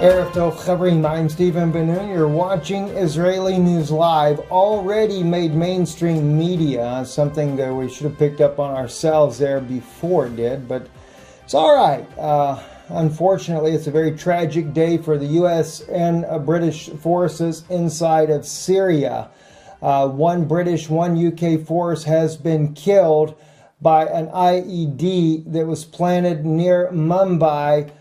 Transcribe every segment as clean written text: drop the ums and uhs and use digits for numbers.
Erev Tov Chavrim, I'm Stephen Ben-Nun. You're watching Israeli News Live, already made mainstream media, something that we should have picked up on ourselves there before it did, but it's all right. Unfortunately, it's a very tragic day for the U.S. and British forces inside of Syria. One British, one UK force has been killed by an IED that was planted near Mumbai.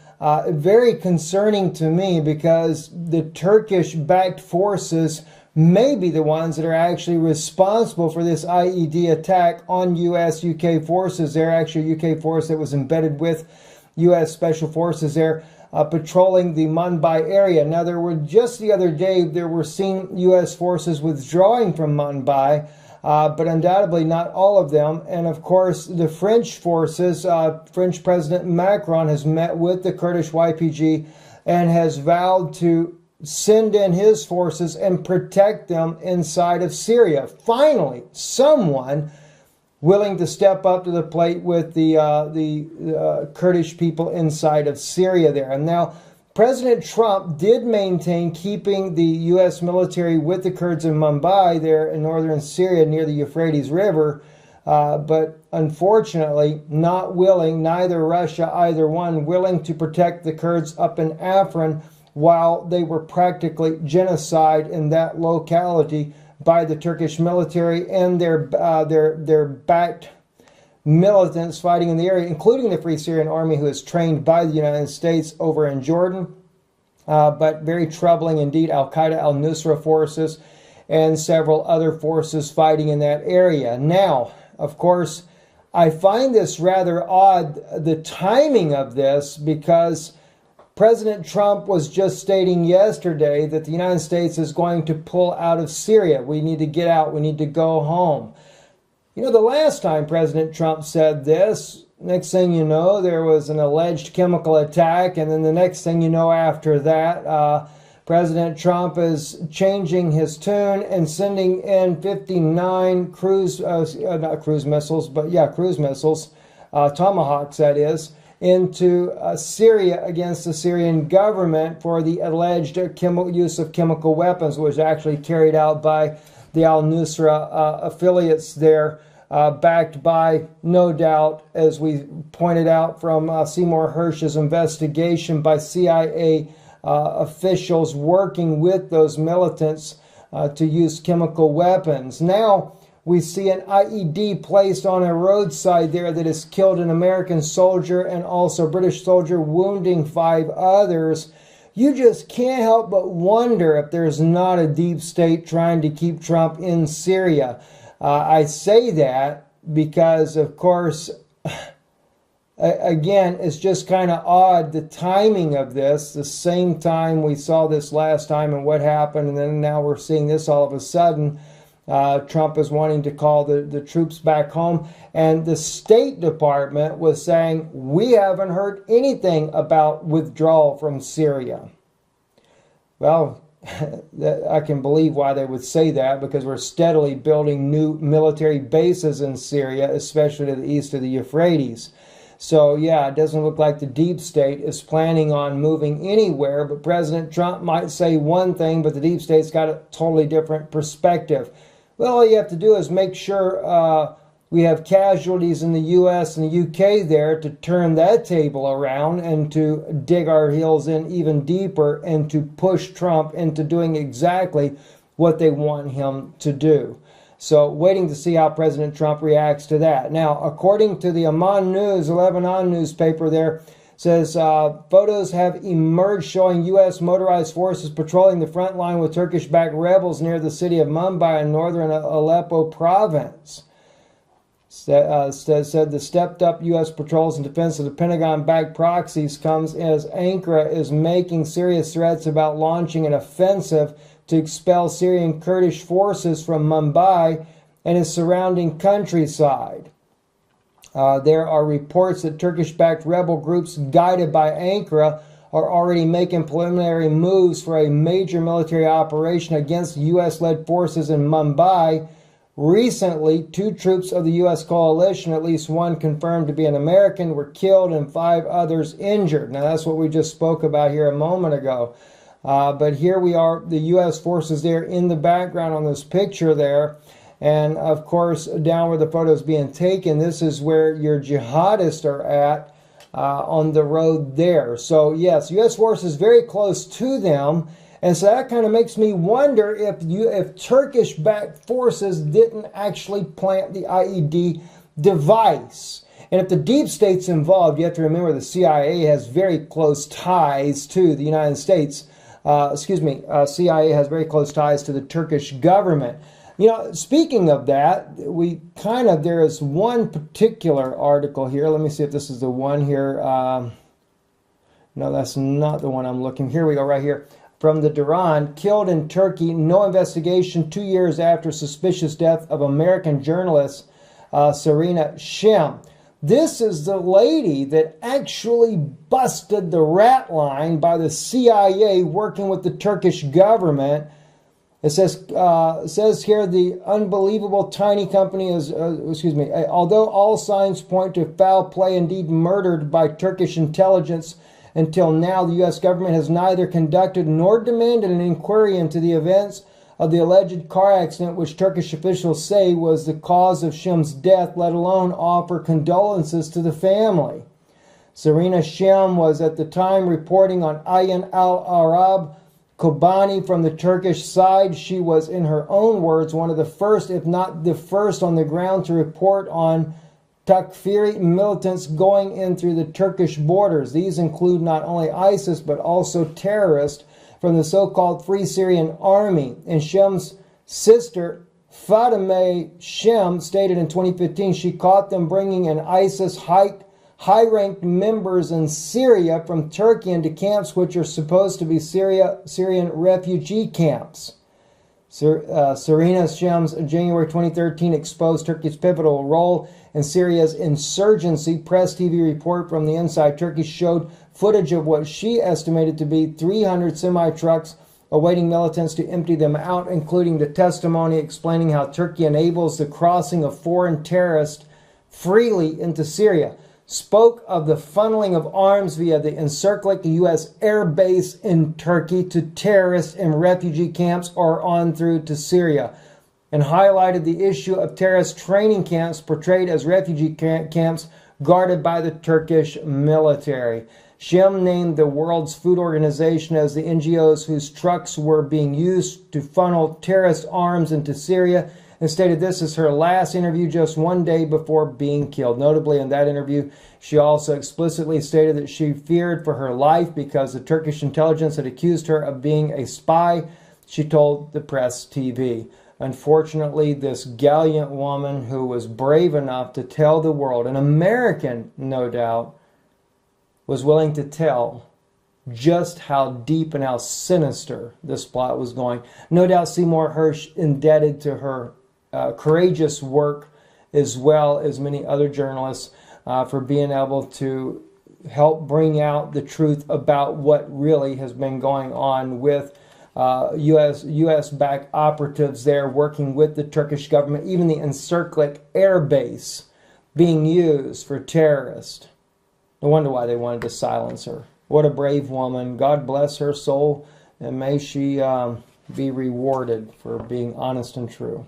Very concerning to me because the Turkish-backed forces may be the ones that are actually responsible for this IED attack on U.S.-UK forces. They're actually a UK force that was embedded with U.S. Special Forces there patrolling the Mumbai area. Now, just the other day, there were seen U.S. forces withdrawing from Mumbai, but undoubtedly not all of them. And of course, the French forces, French President Macron has met with the Kurdish YPG and has vowed to send in his forces and protect them inside of Syria. Finally, someone willing to step up to the plate with the Kurdish people inside of Syria there. And now, President Trump did maintain keeping the U.S. military with the Kurds in Mumbai there in northern Syria near the Euphrates River, but unfortunately not willing, neither Russia, either one, willing to protect the Kurds up in Afrin while they were practically genocide in that locality by the Turkish military and their backed militants fighting in the area, including the Free Syrian Army, who is trained by the United States over in Jordan. But very troubling indeed, Al-Qaeda, al-Nusra forces, and several other forces fighting in that area. Now, of course, I find this rather odd, the timing of this, because President Trump was just stating yesterday that the United States is going to pull out of Syria. We need to get out. We need to go home. You know, the last time President Trump said this, next thing you know, there was an alleged chemical attack, and then the next thing you know after that, President Trump is changing his tune and sending in 59 cruise missiles, Tomahawks that is, into Syria against the Syrian government for the alleged use of chemical weapons, which was actually carried out by the al-Nusra affiliates there, backed by, no doubt, as we pointed out from Seymour Hersh's investigation, by CIA officials working with those militants to use chemical weapons. Now, we see an IED placed on a roadside there that has killed an American soldier and also a British soldier, wounding 5 others. You just can't help but wonder if there's not a deep state trying to keep Trump in Syria. I say that because, of course, again, it's just kind of odd, the timing of this. The same time we saw this last time and what happened, and then now we're seeing this all of a sudden. Trump is wanting to call the troops back home. And the State Department was saying, we haven't heard anything about withdrawal from Syria. Well, I can believe why they would say that, because we're steadily building new military bases in Syria, especially to the east of the Euphrates. So, yeah, it doesn't look like the deep state is planning on moving anywhere, but President Trump might say one thing, but the deep state's got a totally different perspective. Well, all you have to do is make sure we have casualties in the U.S. and the UK there to turn that table around and to dig our heels in even deeper and to push Trump into doing exactly what they want him to do. So, waiting to see how President Trump reacts to that. Now, according to the Amman News, Lebanon newspaper there, says photos have emerged showing U.S. motorized forces patrolling the front line with Turkish-backed rebels near the city of Mumbai in northern Aleppo province. Said the stepped-up U.S. patrols in defense of the Pentagon-backed proxies comes as Ankara is making serious threats about launching an offensive to expel Syrian Kurdish forces from Mumbai and its surrounding countryside. There are reports that Turkish-backed rebel groups guided by Ankara are already making preliminary moves for a major military operation against U.S.-led forces in Mumbai, Recently, 2 troops of the U.S. coalition, at least one confirmed to be an American, were killed and 5 others injured. Now, that's what we just spoke about here a moment ago. But here we are, the U.S. forces there in the background on this picture there. And, of course, down where the photo is being taken, this is where your jihadists are at on the road there. So, yes, U.S. forces very close to them. And so that kind of makes me wonder if Turkish-backed forces didn't actually plant the IED device. And if the deep state's involved, you have to remember the CIA has very close ties to the United States. CIA has very close ties to the Turkish government. You know, speaking of that, there is one particular article here. Let me see if this is the one here. No, that's not the one I'm looking. Here we go, right here. From the Duran, killed in Turkey, no investigation 2 years after suspicious death of American journalist Serena Shem. This is the lady that actually busted the rat line by the CIA working with the Turkish government. It says here the unbelievable tiny company is, although all signs point to foul play, indeed murdered by Turkish intelligence. Until now, the U.S. government has neither conducted nor demanded an inquiry into the events of the alleged car accident, which Turkish officials say was the cause of Shem's death, let alone offer condolences to the family. Serena Shem was at the time reporting on Ayn al-Arab Kobani from the Turkish side. She was, in her own words, one of the first, if not the first, on the ground to report on Takfiri militants going in through the Turkish borders. These include not only ISIS, but also terrorists from the so-called Free Syrian Army. And Shem's sister, Fatemeh Shem, stated in 2015 she caught them bringing in ISIS high-ranked members in Syria from Turkey into camps which are supposed to be Syrian refugee camps. Serena Shem's January 2013 exposed Turkey's pivotal role in Syria's insurgency. Press TV report from the Inside Turkey showed footage of what she estimated to be 300 semi-trucks awaiting militants to empty them out, including the testimony explaining how Turkey enables the crossing of foreign terrorists freely into Syria. Spoke of the funneling of arms via the Incirlik U.S. air base in Turkey to terrorists in refugee camps or on through to Syria, and highlighted the issue of terrorist training camps portrayed as refugee camps guarded by the Turkish military. Shem named the World Food Organization as the NGOs whose trucks were being used to funnel terrorist arms into Syria, and stated this is her last interview just one day before being killed. Notably, in that interview, she also explicitly stated that she feared for her life because the Turkish intelligence had accused her of being a spy, she told the Press TV. Unfortunately, this gallant woman who was brave enough to tell the world, an American, no doubt, was willing to tell just how deep and how sinister this plot was going. No doubt Seymour Hersh indebted to her courageous work, as well as many other journalists, for being able to help bring out the truth about what really has been going on with U.S.-backed operatives there working with the Turkish government, even the Incirlik air base being used for terrorists. No wonder why they wanted to silence her. What a brave woman. God bless her soul, and may she be rewarded for being honest and true.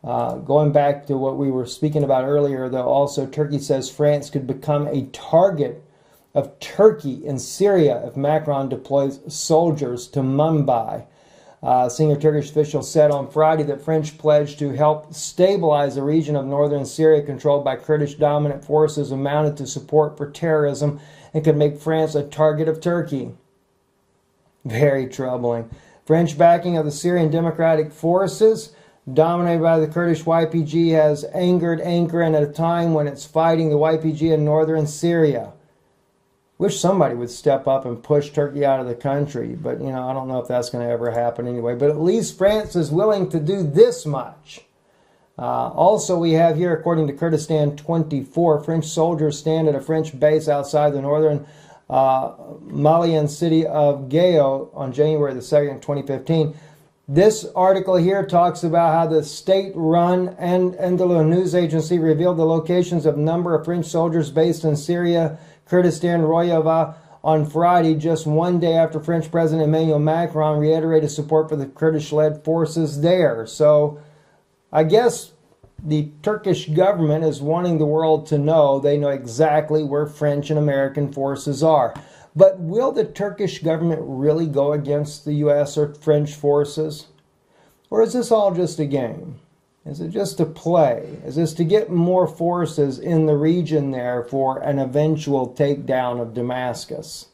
Going back to what we were speaking about earlier, though, also Turkey says France could become a target of Turkey in Syria if Macron deploys soldiers to Mumbai. Senior Turkish officials said on Friday that French pledged to help stabilize the region of northern Syria controlled by Kurdish dominant forces amounted to support for terrorism and could make France a target of Turkey. Very troubling. French backing of the Syrian Democratic Forces, dominated by the Kurdish YPG, has angered Ankara at a time when it's fighting the YPG in northern Syria. Wish somebody would step up and push Turkey out of the country, but I don't know if that's going to ever happen anyway. But at least France is willing to do this much. Also, we have here, according to Kurdistan 24, French soldiers stand at a French base outside the northern Malian city of Gao on January the 2nd, 2015. This article here talks about how the state-run Anadolu news agency revealed the locations of a number of French soldiers based in Syria, Kurdistan, Rojava on Friday, just one day after French President Emmanuel Macron reiterated support for the Kurdish-led forces there. So I guess the Turkish government is wanting the world to know they know exactly where French and American forces are. But will the Turkish government really go against the U.S. or French forces? Or is this all just a game? Is it just a play? Is this to get more forces in the region there for an eventual takedown of Damascus?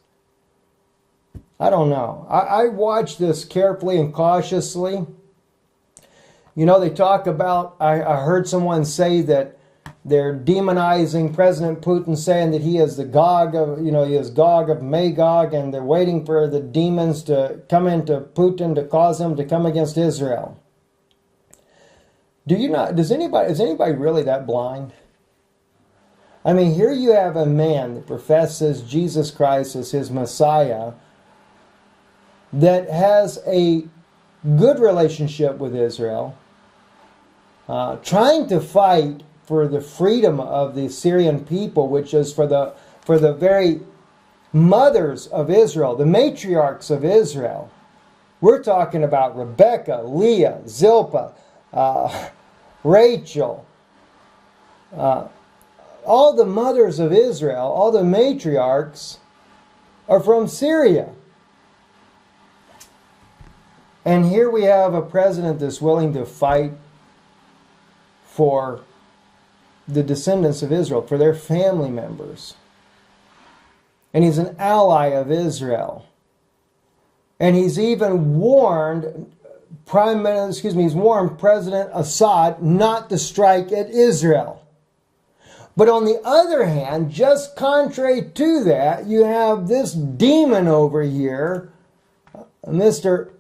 I don't know. I watched this carefully and cautiously. You know, they talk about, I heard someone say that they're demonizing President Putin, saying that he is the Gog of, he is Gog of Magog, and they're waiting for the demons to come into Putin to cause him to come against Israel. Is anybody really that blind? I mean, here you have a man that professes Jesus Christ as his Messiah, that has a good relationship with Israel, trying to fight for the freedom of the Syrian people, which is for the very mothers of Israel, the matriarchs of Israel. We're talking about Rebecca, Leah, Zilpah, Rachel, all the mothers of Israel, all the matriarchs are from Syria. And here we have a president that's willing to fight for the descendants of Israel, for their family members. And he's an ally of Israel. And he's even warned he's warned President Assad not to strike at Israel. But on the other hand, just contrary to that, you have this demon over here, Mr.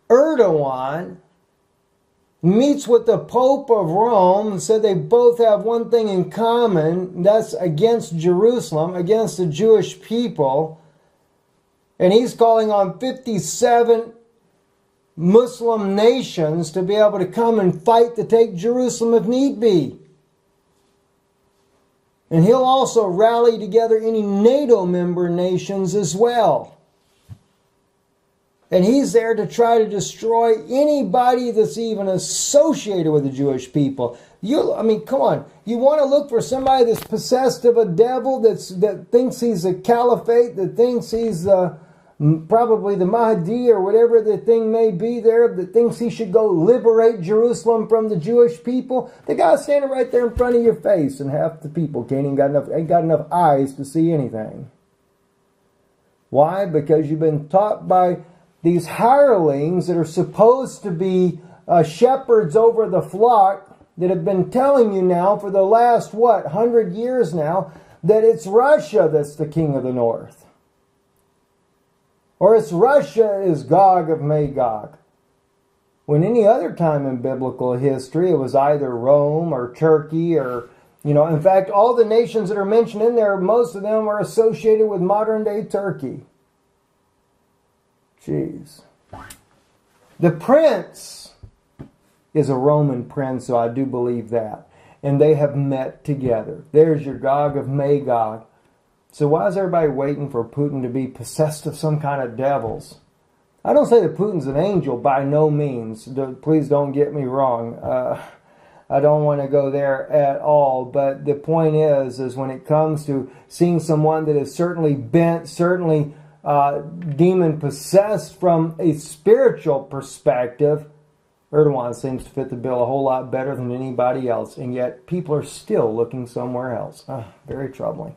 Erdogan, meets with the Pope of Rome and said they both have one thing in common, that's against Jerusalem, against the Jewish people. And he's calling on 57 Muslim nations to be able to come and fight to take Jerusalem if need be. And he'll also rally together any NATO member nations as well. And he's there to try to destroy anybody that's even associated with the Jewish people. Come on. You want to look for somebody that's possessed of a devil, that thinks he's a caliphate, that thinks he's probably the Mahdi or whatever the thing may be there, that thinks he should go liberate Jerusalem from the Jewish people. The guy's standing right there in front of your face, and half the people ain't got enough eyes to see anything. Why? Because you've been taught by these hirelings that are supposed to be shepherds over the flock, that have been telling you now for the last, 100 years now, that it's Russia that's the king of the north. Or it's Russia is Gog of Magog. When any other time in biblical history, it was either Rome or Turkey or, in fact, all the nations that are mentioned in there, most of them are associated with modern day Turkey. Jeez. The prince is a Roman prince, so I do believe that. And they have met together. There's your Gog of Magog. So why is everybody waiting for Putin to be possessed of some kind of devils? I don't say that Putin's an angel, by no means. Please don't get me wrong. I don't want to go there at all. But the point is when it comes to seeing someone that is certainly bent, certainly demon-possessed from a spiritual perspective, Erdogan seems to fit the bill a whole lot better than anybody else, and yet people are still looking somewhere else. Very troubling.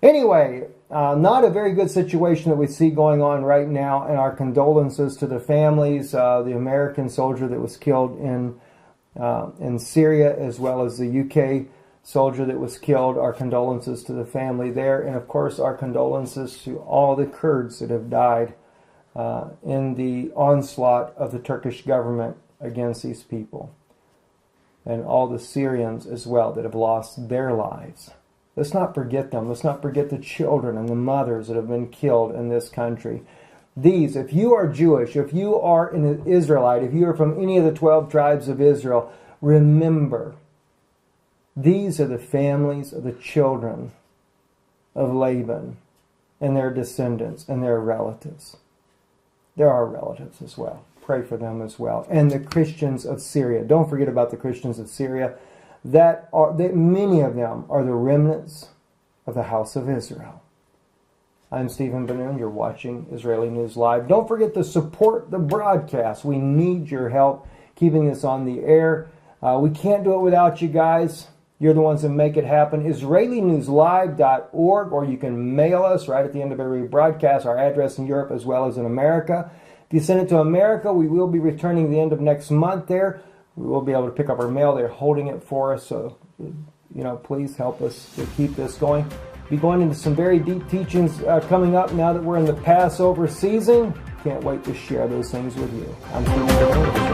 Anyway, not a very good situation that we see going on right now, and our condolences to the families, the American soldier that was killed in Syria, as well as the UK soldier that was killed. Our condolences to the family there, and of course our condolences to all the Kurds that have died in the onslaught of the Turkish government against these people, and all the Syrians as well that have lost their lives. Let's not forget them. Let's not forget the children and the mothers that have been killed in this country. These, if you are Jewish, if you are an Israelite, if you are from any of the 12 tribes of Israel, remember, these are the families of the children of Laban and their descendants and their relatives. There are relatives as well. Pray for them as well. And the Christians of Syria. Don't forget about the Christians of Syria. That many of them are the remnants of the house of Israel. I'm Stephen Ben-Nun. You're watching Israeli News Live. Don't forget to support the broadcast. We need your help keeping this on the air. We can't do it without you guys. You're the ones that make it happen. IsraeliNewsLive.org, or you can mail us right at the end of every broadcast, our address in Europe as well as in America. If you send it to America, we will be returning the end of next month there. We will be able to pick up our mail. They're holding it for us, so please help us to keep this going. Be going into some very deep teachings coming up now that we're in the Passover season. Can't wait to share those things with you. I'm Stephen Ben-Nun.